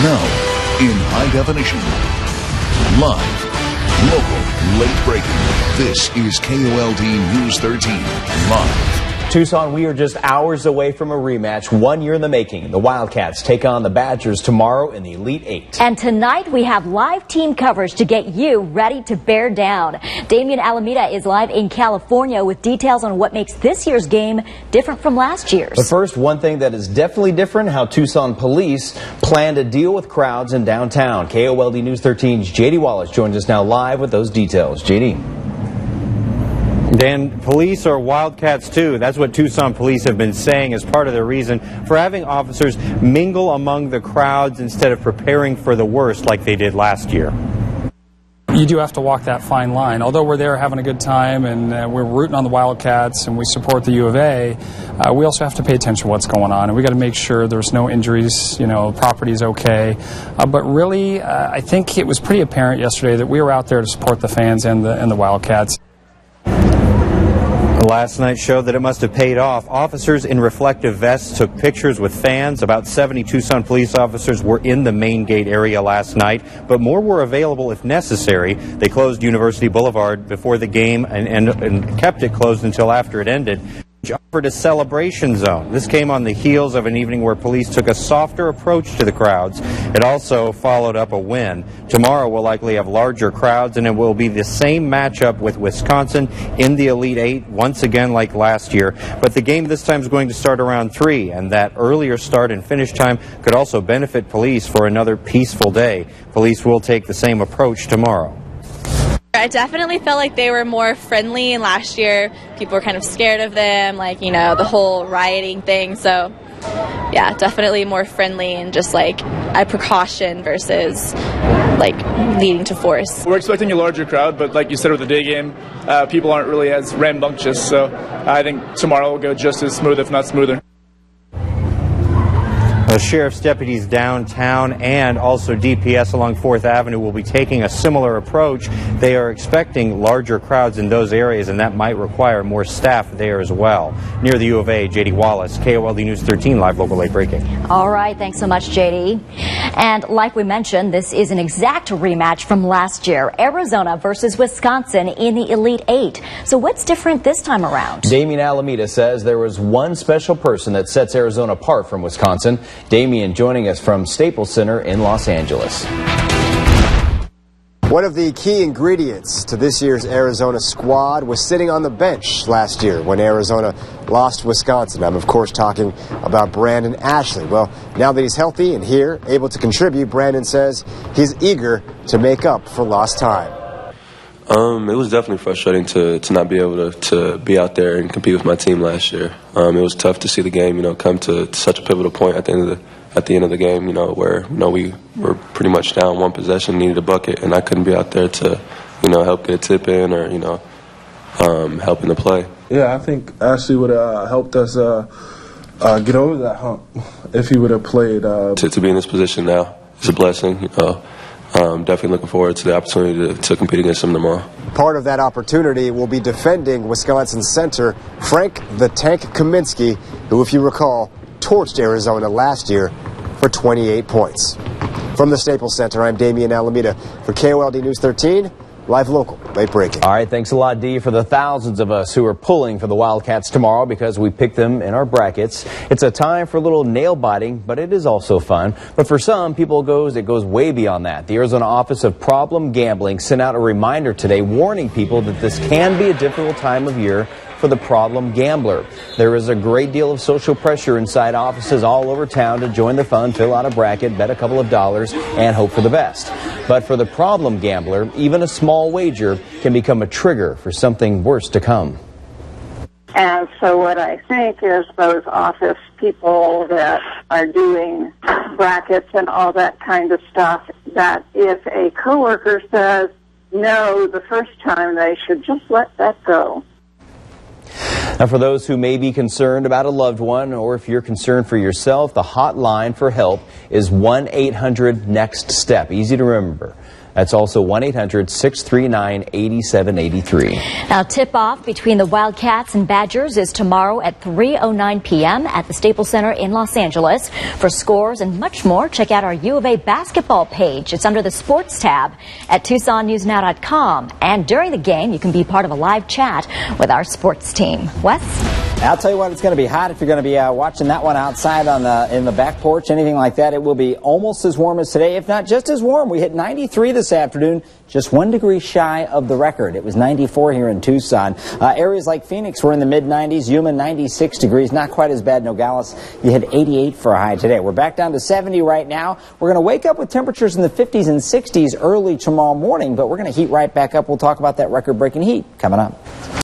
Now, in high definition, live, local, late breaking. This is KOLD News 13 Live. Tucson, we are just hours away from a rematch, 1 year in the making. The Wildcats take on the Badgers tomorrow in the Elite Eight. And tonight we have live team coverage to get you ready to bear down. Damian Alameda is live in California with details on what makes this year's game different from last year's. But first, one thing that is definitely different, how Tucson police plan to deal with crowds in downtown. KOLD News 13's J.D. Wallace joins us now live with those details. J.D. Dan, police are wildcats too. That's what Tucson police have been saying as part of their reason for having officers mingle among the crowds instead of preparing for the worst like they did last year. You do have to walk that fine line. Although we're there having a good time and we're rooting on the Wildcats and we support the U of A, we also have to pay attention to what's going on. And we got to make sure there's no injuries, property's okay. But really, I think it was pretty apparent yesterday that we were out there to support the fans and the Wildcats. Last night showed that it must have paid off. Officers in reflective vests took pictures with fans. About 70 Tucson police officers were in the main gate area last night, but more were available if necessary. They closed University Boulevard before the game and kept it closed until after it ended. Offered a celebration zone. This came on the heels of an evening where police took a softer approach to the crowds. It also followed up a win. Tomorrow we'll likely have larger crowds, and it will be the same matchup with Wisconsin in the Elite Eight, once again like last year. But the game this time is going to start around 3, and that earlier start and finish time could also benefit police for another peaceful day. Police will take the same approach tomorrow. I definitely felt like they were more friendly, and last year people were kind of scared of them, the whole rioting thing. So yeah, definitely more friendly and just like a precaution versus leading to force. We're expecting a larger crowd, but like you said with the day game, people aren't really as rambunctious, so I think tomorrow will go just as smooth, if not smoother. The sheriff's deputies downtown and also DPS along 4th Avenue will be taking a similar approach. They are expecting larger crowds in those areas, and that might require more staff there as well. Near the U of A, J.D. Wallace, KOLD News 13, live local late breaking. All right, thanks so much, J.D. And like we mentioned, this is an exact rematch from last year. Arizona versus Wisconsin in the Elite Eight. So what's different this time around? Damian Alameda says there was one special person that sets Arizona apart from Wisconsin. Damian joining us from Staples Center in Los Angeles. One of the key ingredients to this year's Arizona squad was sitting on the bench last year when Arizona lost Wisconsin. I'm, of course, talking about Brandon Ashley. Well, now that he's healthy and here, able to contribute, Brandon says he's eager to make up for lost time. It was definitely frustrating to not be able to be out there and compete with my team last year. It was tough to see the game, come to such a pivotal point at the end of the game, where we were pretty much down one possession, needed a bucket, and I couldn't be out there to, help get a tip in or, help in the play. Yeah, I think Ashley would have helped us get over that hump if he would have played. To be in this position now is a blessing. Definitely looking forward to the opportunity to compete against him tomorrow. Part of that opportunity will be defending Wisconsin center Frank the Tank Kaminsky, who, if you recall, torched Arizona last year for 28 points. From the Staples Center, I'm Damian Alameda for KOLD News 13. Live local, late breaking. All right, thanks a lot, D, for the thousands of us who are pulling for the Wildcats tomorrow because we picked them in our brackets. It's a time for a little nail biting, but it is also fun. But for some people, it goes way beyond that. The Arizona Office of Problem Gambling sent out a reminder today warning people that this can be a difficult time of year for the problem gambler. There is a great deal of social pressure inside offices all over town to join the fun, fill out a bracket, bet a couple of dollars, and hope for the best. But for the problem gambler, even a small wager can become a trigger for something worse to come. And so what I think is those office people that are doing brackets and all that kind of stuff, that if a coworker says no the first time, they should just let that go. Now, for those who may be concerned about a loved one, or if you're concerned for yourself, the hotline for help is 1-800-NEXT-STEP. Easy to remember. That's also 1-800-639-8783. Now, tip-off between the Wildcats and Badgers is tomorrow at 3:09 p.m. at the Staples Center in Los Angeles. For scores and much more, check out our U of A basketball page. It's under the Sports tab at TucsonNewsNow.com. And during the game, you can be part of a live chat with our sports team. Wes? I'll tell you what, it's going to be hot if you're going to be watching that one outside in the back porch, anything like that. It will be almost as warm as today, if not just as warm. We hit 93 this afternoon, just 1 degree shy of the record. It was 94 here in Tucson. Areas like Phoenix were in the mid-90s, Yuma 96 degrees, not quite as bad. Nogales, you hit 88 for a high today. We're back down to 70 right now. We're going to wake up with temperatures in the 50s and 60s early tomorrow morning, but we're going to heat right back up. We'll talk about that record-breaking heat coming up.